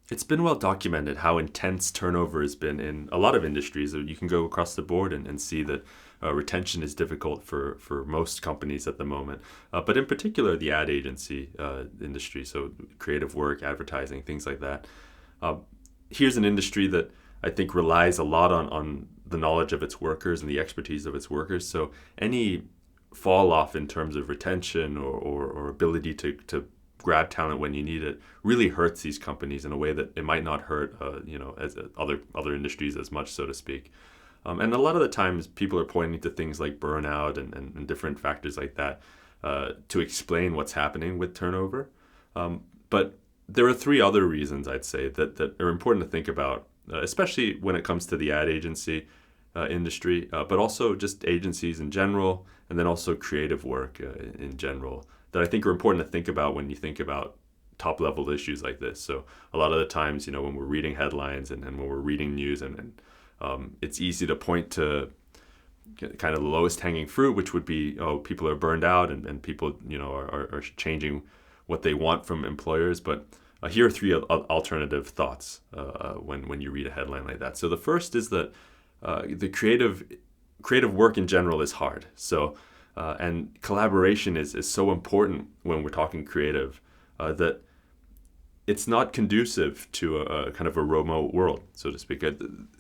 It's been well documented how intense turnover has been in a lot of industries. You can go across the board and see that retention is difficult for most companies at the moment, but in particular the ad agency industry, so creative work, advertising, things like that. Uh, Here's an industry that I think relies a lot on the knowledge of its workers and the expertise of its workers. So any fall off in terms of retention or ability to grab talent when you need it really hurts these companies in a way that it might not hurt, as other industries as much, so to speak. And a lot of the times, people are pointing to things like burnout and different factors like that to explain what's happening with turnover. But there are three other reasons I'd say that are important to think about, especially when it comes to the ad agency industry, but also just agencies in general, and then also creative work in general, that I think are important to think about when you think about top level issues like this. So a lot of the times, when we're reading headlines and when we're reading news, and it's easy to point to kind of the lowest hanging fruit, which would be, oh, people are burned out and people, are changing what they want from employers. But here are three alternative thoughts when you read a headline like that. So the first is that the creative work in general is hard. So and collaboration is so important when we're talking creative, that it's not conducive to a kind of a remote world, so to speak.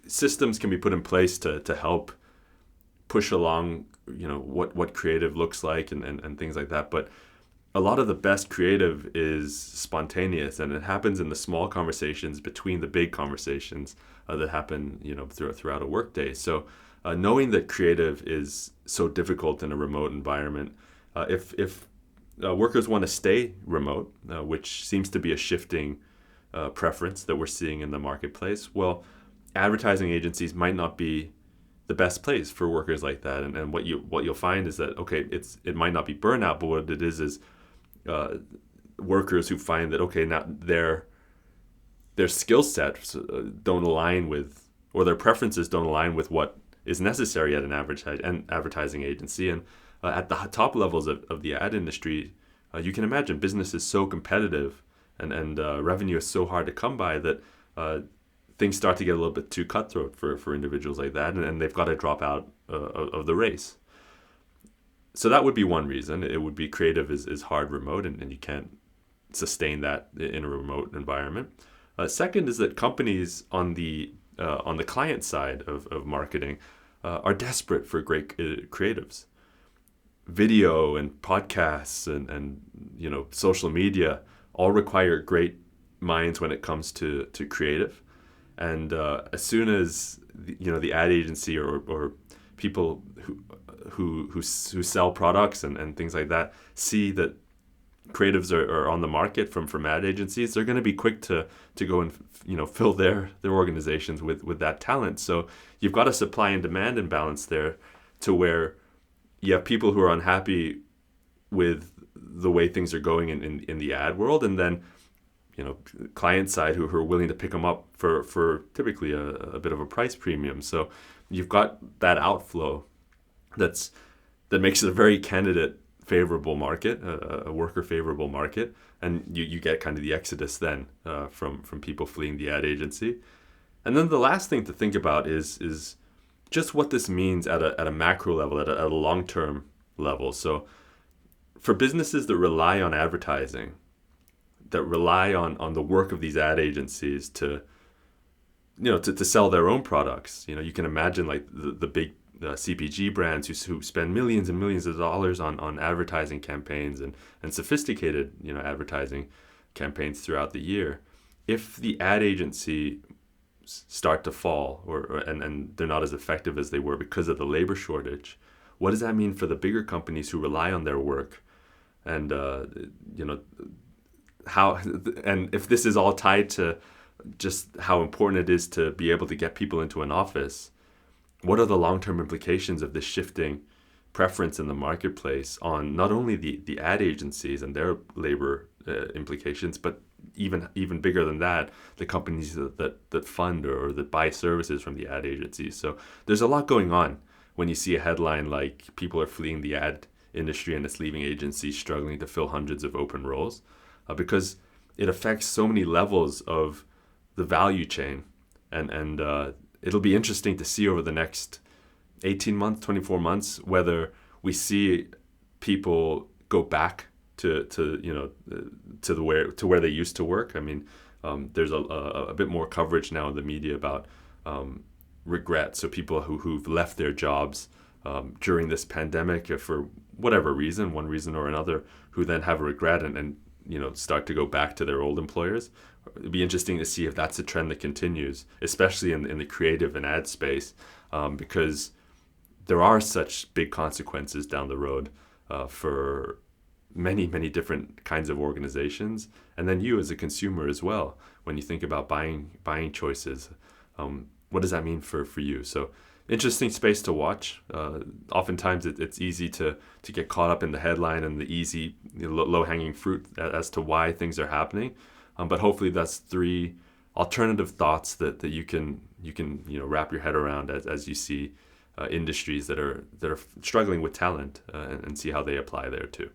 Systems can be put in place to help push along, what creative looks like and things like that. But a lot of the best creative is spontaneous, and it happens in the small conversations between the big conversations that happen, throughout a workday. So knowing that creative is so difficult in a remote environment, if workers want to stay remote, which seems to be a shifting preference that we're seeing in the marketplace, well, advertising agencies might not be the best place for workers like that. And what you'll find is that, okay, it might not be burnout, but what it is workers who find that, okay, now their skill sets don't align with, or their preferences don't align with what is necessary at an advertising agency. And at the top levels of the ad industry, you can imagine business is so competitive, and revenue is so hard to come by, that things start to get a little bit too cutthroat for individuals like that, and they've got to drop out of the race. So that would be one reason. It would be creative is hard remote, and you can't sustain that in a remote environment. Second is that companies on the client side of marketing are desperate for great creatives. Video and podcasts and social media all require great minds when it comes to creative. And as soon as the ad agency or people who sell products and things like that see that creatives are on the market from ad agencies, they're going to be quick to go and fill their organizations with that talent. So you've got a supply and demand imbalance there, to where you have people who are unhappy with the way things are going in the ad world, and then client side who are willing to pick them up for typically a bit of a price premium. So you've got that outflow that makes it a very candidate favorable market, a worker favorable market, and you get kind of the exodus then from people fleeing the ad agency. And then the last thing to think about is just what this means at a macro level, at a long-term level. So for businesses that rely on advertising, that rely on the work of these ad agencies to sell their own products, you can imagine like the big CPG brands who spend millions and millions of dollars on advertising campaigns and sophisticated advertising campaigns throughout the year. If the ad agency start to fall, and they're not as effective as they were because of the labor shortage, what does that mean for the bigger companies who rely on their work? And how, and if this is all tied to just how important it is to be able to get people into an office, what are the long-term implications of this shifting preference in the marketplace on not only the ad agencies and their labor implications, but even bigger than that, the companies that fund or that buy services from the ad agencies? So there's a lot going on when you see a headline like people are fleeing the ad industry and it's leaving agencies struggling to fill hundreds of open roles, because it affects so many levels of the value chain, and it'll be interesting to see over the next 18 months, 24 months, whether we see people go back to you know to where they used to work. I mean, there's a bit more coverage now in the media about regret. So people who've left their jobs during this pandemic for whatever reason, one reason or another, who then have a regret and you know start to go back to their old employers. It'd be interesting to see if that's a trend that continues, especially in the creative and ad space, because there are such big consequences down the road for many different kinds of organizations, and then you as a consumer as well. When you think about buying choices, what does that mean for you? So interesting space to watch. Oftentimes it's easy to get caught up in the headline and the easy low-hanging fruit as to why things are happening. But hopefully that's 3 alternative thoughts that you can you know wrap your head around as you see industries that are struggling with talent and see how they apply there too.